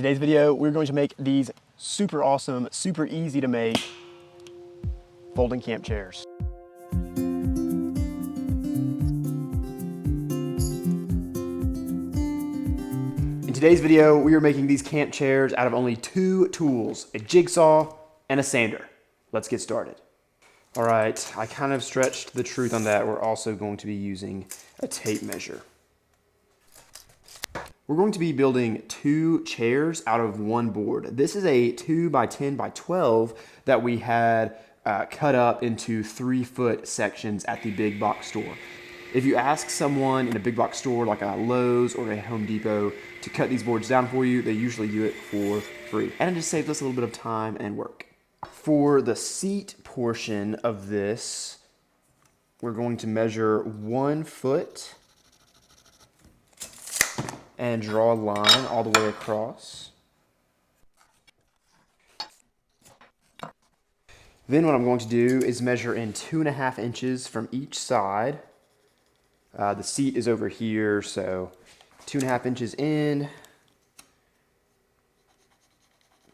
In today's video, we're going to make these super awesome, super easy to make folding camp chairs. In today's video, we are making these camp chairs out of only two tools, a jigsaw and a sander. Let's get started. All right, I kind of stretched the truth on that. We're also going to be using a tape measure. We're going to be building two chairs out of one board. This is a 2x10x12 that we had cut up into 3-foot sections at the big box store. If you ask someone in a big box store like a Lowe's or a Home Depot to cut these boards down for you, they usually do it for free. And it just saves us a little bit of time and work. For the seat portion of this, we're going to measure 1 foot and draw a line all the way across. Then what I'm going to do is measure in 2.5 inches from each side. The seat is over here, so 2.5 inches in,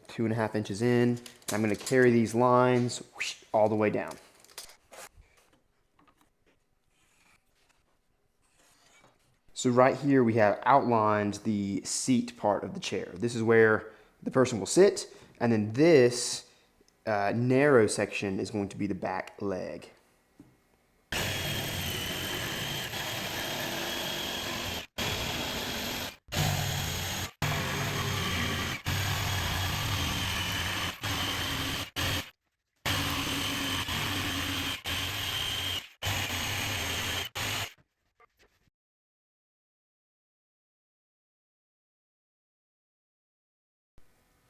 2.5 inches in. I'm going to carry these lines all the way down. So right here we have outlined the seat part of the chair. This is where the person will sit, and then this narrow section is going to be the back leg.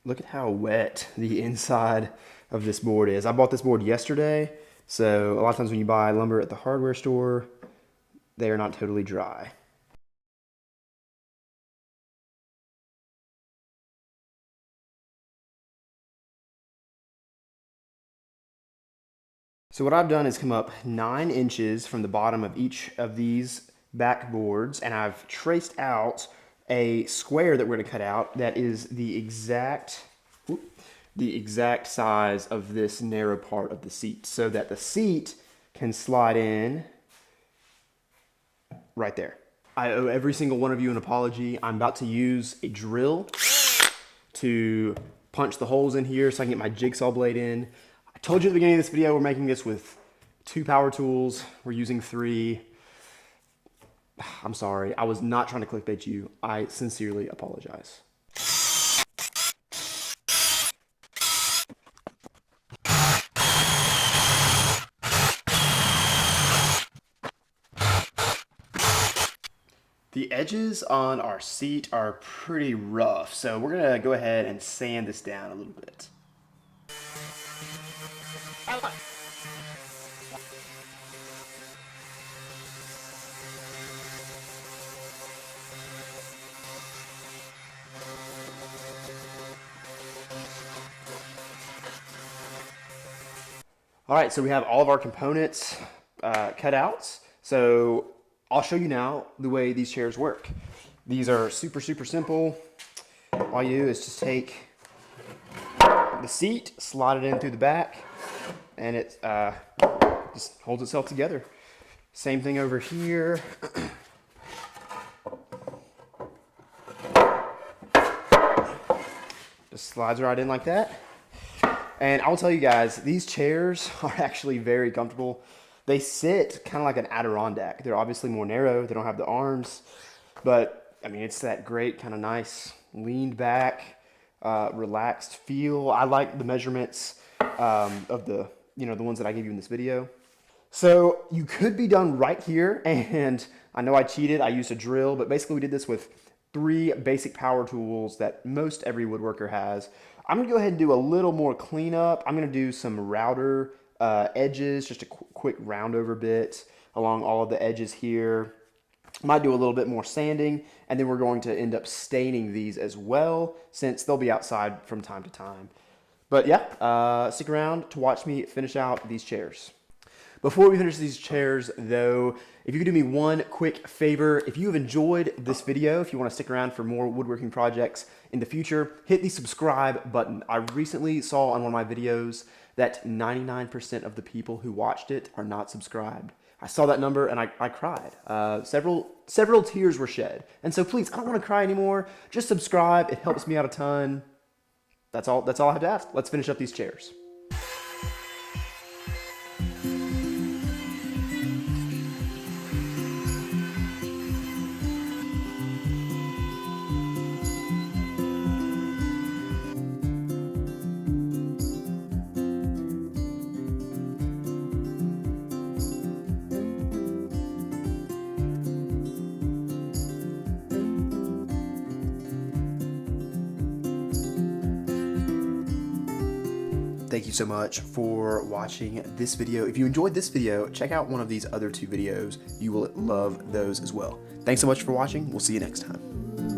Look at how wet the inside of this board is. I bought this board yesterday, so a lot of times when you buy lumber at the hardware store, they are not totally dry. So what I've done is come up 9 inches from the bottom of each of these back boards, and I've traced out a square that we're going to cut out that is the exact size of this narrow part of the seat, so that the seat can slide in right there. I owe every single one of you an apology. I'm about to use a drill to punch the holes in here so I can get my jigsaw blade in. I told you at the beginning of this video we're making this with 2 power tools. We're using 3. I'm sorry, I was not trying to clickbait you. I sincerely apologize. The edges on our seat are pretty rough, so we're gonna go ahead and sand this down a little bit. All right, so we have all of our components cut out. So I'll show you now the way these chairs work. These are super simple. All you do is just take the seat, slide it in through the back, and it just holds itself together. Same thing over here. Just slides right in like that. And I'll tell you guys, these chairs are actually very comfortable. They sit kind of like an Adirondack. They're obviously more narrow. They don't have the arms, but I mean, it's that great kind of nice leaned back, relaxed feel. I like the measurements of the ones that I gave you in this video. So you could be done right here, and I know I cheated. I used a drill, but basically we did this with 3 basic power tools that most every woodworker has. I'm gonna go ahead and do a little more cleanup. I'm gonna do some router edges, just a quick round over bit along all of the edges here. Might do a little bit more sanding, and then we're going to end up staining these as well, since they'll be outside from time to time. But yeah, stick around to watch me finish out these chairs. Before we finish these chairs though, if you could do me one quick favor, if you have enjoyed this video, if you want to stick around for more woodworking projects in the future, hit the subscribe button. I recently saw on one of my videos that 99% of the people who watched it are not subscribed. I saw that number and I cried. Several tears were shed. And so please, I don't want to cry anymore. Just subscribe. It helps me out a ton. That's all I have to ask. Let's finish up these chairs. Thank you so much for watching this video. If you enjoyed this video, check out one of these other two videos. You will love those as well. Thanks so much for watching. We'll see you next time.